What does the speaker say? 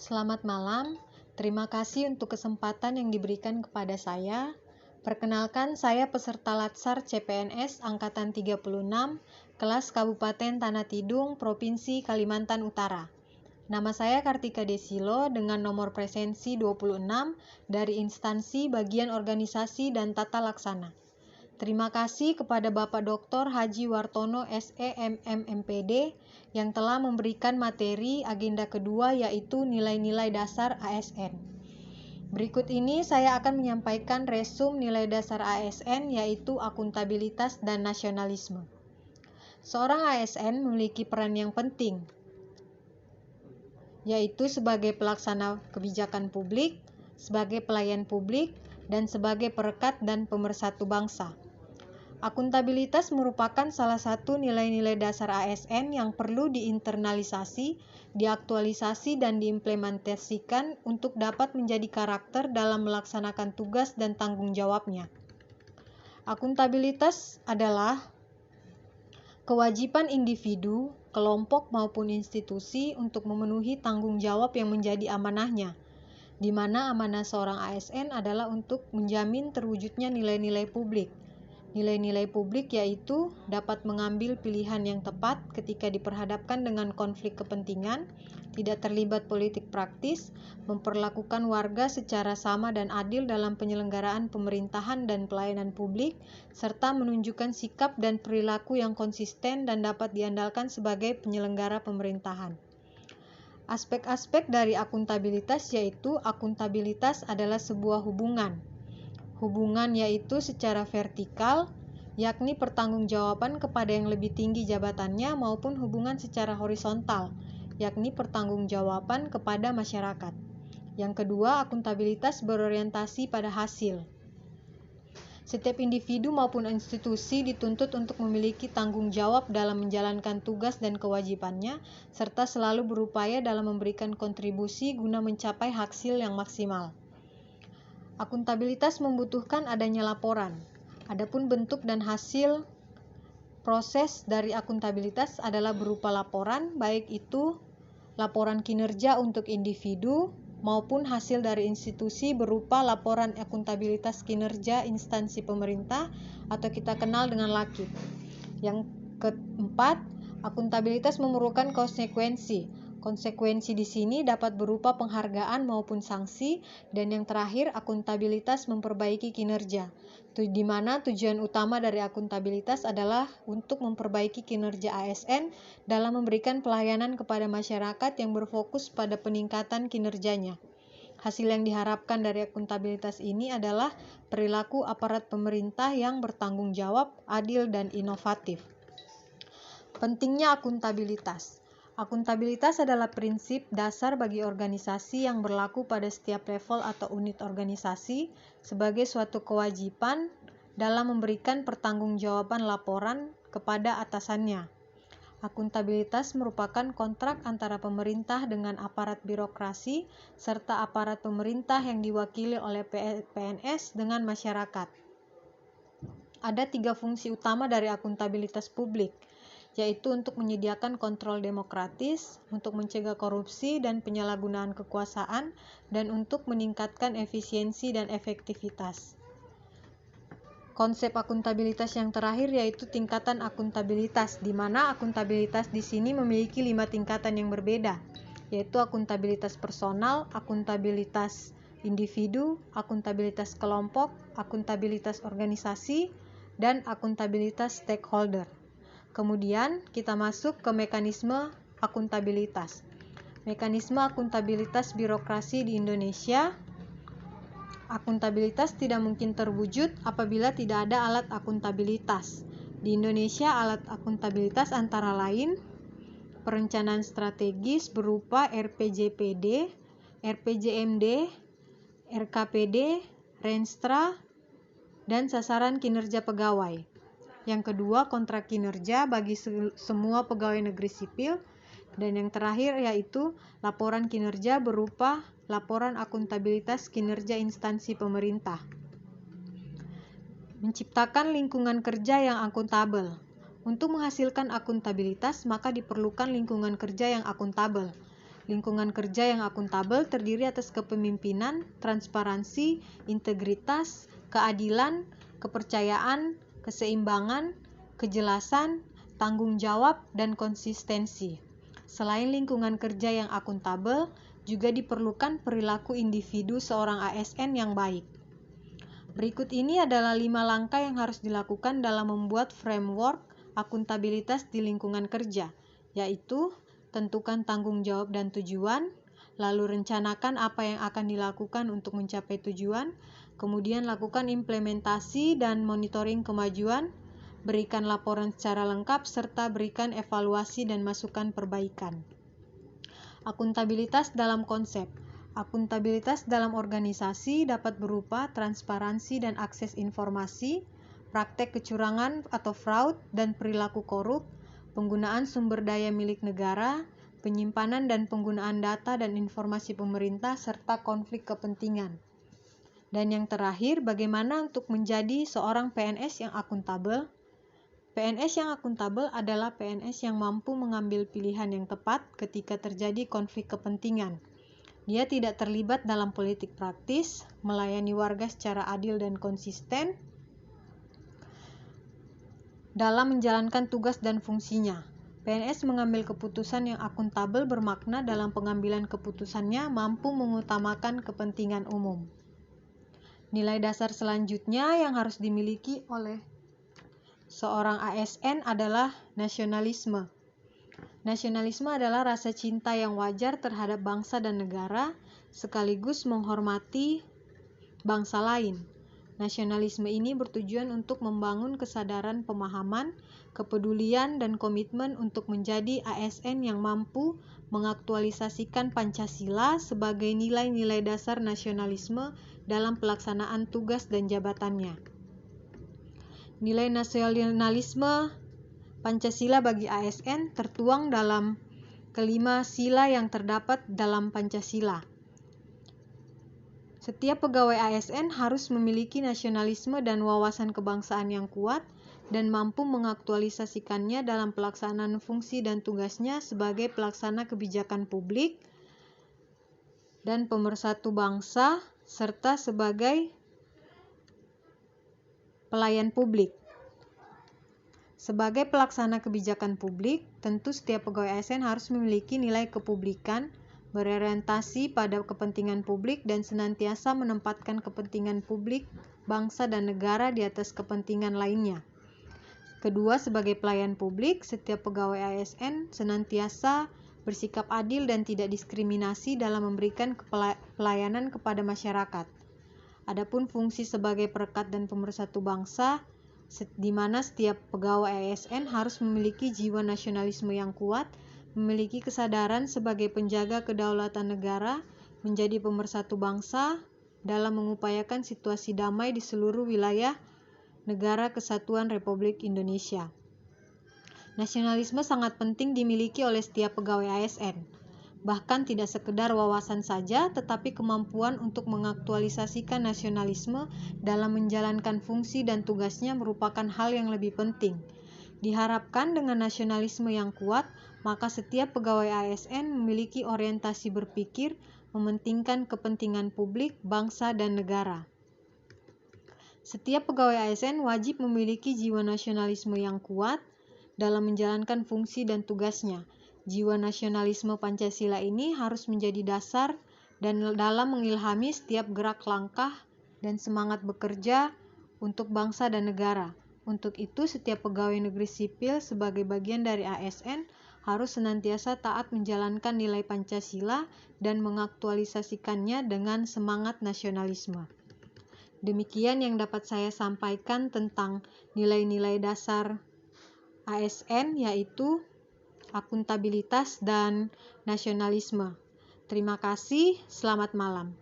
Selamat malam, terima kasih untuk kesempatan yang diberikan kepada saya. Perkenalkan, saya peserta Latsar CPNS Angkatan 36, kelas Kabupaten Tanah Tidung, Provinsi Kalimantan Utara. Nama saya Kartika Desilo dengan nomor presensi 26 dari instansi bagian organisasi dan tata laksana. Terima kasih kepada Bapak Dr. Haji Wartono SEMM MPD yang telah memberikan materi agenda kedua yaitu nilai-nilai dasar ASN. Berikut ini saya akan menyampaikan resum nilai dasar ASN yaitu akuntabilitas dan nasionalisme. Seorang ASN memiliki peran yang penting, yaitu sebagai pelaksana kebijakan publik, sebagai pelayan publik, dan sebagai perekat dan pemersatu bangsa. Akuntabilitas merupakan salah satu nilai-nilai dasar ASN yang perlu diinternalisasi, diaktualisasi, dan diimplementasikan untuk dapat menjadi karakter dalam melaksanakan tugas dan tanggung jawabnya. Akuntabilitas adalah kewajiban individu, kelompok maupun institusi untuk memenuhi tanggung jawab yang menjadi amanahnya, di mana amanah seorang ASN adalah untuk menjamin terwujudnya nilai-nilai publik. Nilai-nilai publik yaitu dapat mengambil pilihan yang tepat ketika diperhadapkan dengan konflik kepentingan, tidak terlibat politik praktis, memperlakukan warga secara sama dan adil dalam penyelenggaraan pemerintahan dan pelayanan publik, serta menunjukkan sikap dan perilaku yang konsisten dan dapat diandalkan sebagai penyelenggara pemerintahan. Aspek-aspek dari akuntabilitas yaitu akuntabilitas adalah sebuah hubungan yaitu secara vertikal, yakni pertanggungjawaban kepada yang lebih tinggi jabatannya maupun hubungan secara horizontal, yakni pertanggungjawaban kepada masyarakat. Yang kedua, akuntabilitas berorientasi pada hasil. Setiap individu maupun institusi dituntut untuk memiliki tanggung jawab dalam menjalankan tugas dan kewajibannya, serta selalu berupaya dalam memberikan kontribusi guna mencapai hasil yang maksimal. Akuntabilitas membutuhkan adanya laporan. Adapun bentuk dan hasil proses dari akuntabilitas adalah berupa laporan, baik itu laporan kinerja untuk individu maupun hasil dari institusi berupa laporan akuntabilitas kinerja instansi pemerintah atau kita kenal dengan LAKIP. Yang keempat, akuntabilitas memerlukan konsekuensi. Konsekuensi di sini dapat berupa penghargaan maupun sanksi, dan yang terakhir akuntabilitas memperbaiki kinerja, di mana tujuan utama dari akuntabilitas adalah untuk memperbaiki kinerja ASN dalam memberikan pelayanan kepada masyarakat yang berfokus pada peningkatan kinerjanya. Hasil yang diharapkan dari akuntabilitas ini adalah perilaku aparat pemerintah yang bertanggung jawab, adil, dan inovatif. Pentingnya akuntabilitas. Akuntabilitas adalah prinsip dasar bagi organisasi yang berlaku pada setiap level atau unit organisasi sebagai suatu kewajiban dalam memberikan pertanggungjawaban laporan kepada atasannya. Akuntabilitas merupakan kontrak antara pemerintah dengan aparat birokrasi serta aparat pemerintah yang diwakili oleh PNS dengan masyarakat. Ada 3 fungsi utama dari akuntabilitas publik, yaitu untuk menyediakan kontrol demokratis, untuk mencegah korupsi dan penyalahgunaan kekuasaan, dan untuk meningkatkan efisiensi dan efektivitas. Konsep akuntabilitas yang terakhir yaitu tingkatan akuntabilitas, di mana akuntabilitas di sini memiliki 5 tingkatan yang berbeda, yaitu akuntabilitas personal, akuntabilitas individu, akuntabilitas kelompok, akuntabilitas organisasi, dan akuntabilitas stakeholder. Kemudian kita masuk ke mekanisme akuntabilitas. Mekanisme akuntabilitas birokrasi di Indonesia. Akuntabilitas tidak mungkin terwujud apabila tidak ada alat akuntabilitas. Di Indonesia, alat akuntabilitas antara lain perencanaan strategis berupa RPJPD, RPJMD, RKPD, Renstra, dan sasaran kinerja pegawai. Yang kedua, kontrak kinerja bagi semua pegawai negeri sipil. Dan yang terakhir yaitu laporan kinerja berupa laporan akuntabilitas kinerja instansi pemerintah. Menciptakan lingkungan kerja yang akuntabel. Untuk menghasilkan akuntabilitas, maka diperlukan lingkungan kerja yang akuntabel. Lingkungan kerja yang akuntabel terdiri atas kepemimpinan, transparansi, integritas, keadilan, kepercayaan, keseimbangan, kejelasan, tanggung jawab, dan konsistensi. Selain lingkungan kerja yang akuntabel, juga diperlukan perilaku individu seorang ASN yang baik. Berikut ini adalah 5 langkah yang harus dilakukan dalam membuat framework akuntabilitas di lingkungan kerja, yaitu tentukan tanggung jawab dan tujuan, lalu rencanakan apa yang akan dilakukan untuk mencapai tujuan, kemudian lakukan implementasi dan monitoring kemajuan, berikan laporan secara lengkap, serta berikan evaluasi dan masukan perbaikan. Akuntabilitas dalam konsep. Akuntabilitas dalam organisasi dapat berupa transparansi dan akses informasi, praktek kecurangan atau fraud dan perilaku korup, penggunaan sumber daya milik negara, penyimpanan dan penggunaan data dan informasi pemerintah, serta konflik kepentingan. Dan yang terakhir, bagaimana untuk menjadi seorang PNS yang akuntabel? PNS yang akuntabel adalah PNS yang mampu mengambil pilihan yang tepat ketika terjadi konflik kepentingan. Dia tidak terlibat dalam politik praktis, melayani warga secara adil dan konsisten dalam menjalankan tugas dan fungsinya. PNS mengambil keputusan yang akuntabel bermakna dalam pengambilan keputusannya mampu mengutamakan kepentingan umum. Nilai dasar selanjutnya yang harus dimiliki oleh seorang ASN adalah nasionalisme. Nasionalisme adalah rasa cinta yang wajar terhadap bangsa dan negara, sekaligus menghormati bangsa lain. Nasionalisme ini bertujuan untuk membangun kesadaran pemahaman, kepedulian, dan komitmen untuk menjadi ASN yang mampu mengaktualisasikan Pancasila sebagai nilai-nilai dasar nasionalisme dalam pelaksanaan tugas dan jabatannya. Nilai nasionalisme Pancasila bagi ASN tertuang dalam kelima sila yang terdapat dalam Pancasila. Setiap pegawai ASN harus memiliki nasionalisme dan wawasan kebangsaan yang kuat dan mampu mengaktualisasikannya dalam pelaksanaan fungsi dan tugasnya sebagai pelaksana kebijakan publik dan pemersatu bangsa, serta sebagai pelayan publik. Sebagai pelaksana kebijakan publik, tentu setiap pegawai ASN harus memiliki nilai kepublikan, berorientasi pada kepentingan publik, dan senantiasa menempatkan kepentingan publik, bangsa, dan negara di atas kepentingan lainnya. Kedua, sebagai pelayan publik, setiap pegawai ASN senantiasa bersikap adil dan tidak diskriminasi dalam memberikan pelayanan kepada masyarakat. Adapun fungsi sebagai perekat dan pemersatu bangsa, di mana setiap pegawai ASN harus memiliki jiwa nasionalisme yang kuat, memiliki kesadaran sebagai penjaga kedaulatan negara, menjadi pemersatu bangsa dalam mengupayakan situasi damai di seluruh wilayah Negara Kesatuan Republik Indonesia. Nasionalisme sangat penting dimiliki oleh setiap pegawai ASN. Bahkan tidak sekedar wawasan saja, tetapi kemampuan untuk mengaktualisasikan nasionalisme dalam menjalankan fungsi dan tugasnya merupakan hal yang lebih penting. Diharapkan dengan nasionalisme yang kuat, maka setiap pegawai ASN memiliki orientasi berpikir, mementingkan kepentingan publik, bangsa, dan negara. Setiap pegawai ASN wajib memiliki jiwa nasionalisme yang kuat dalam menjalankan fungsi dan tugasnya. Jiwa nasionalisme Pancasila ini harus menjadi dasar dan dalam mengilhami setiap gerak langkah dan semangat bekerja untuk bangsa dan negara. Untuk itu, setiap pegawai negeri sipil sebagai bagian dari ASN harus senantiasa taat menjalankan nilai Pancasila dan mengaktualisasikannya dengan semangat nasionalisme. Demikian yang dapat saya sampaikan tentang nilai-nilai dasar ASN, yaitu akuntabilitas dan nasionalisme. Terima kasih, selamat malam.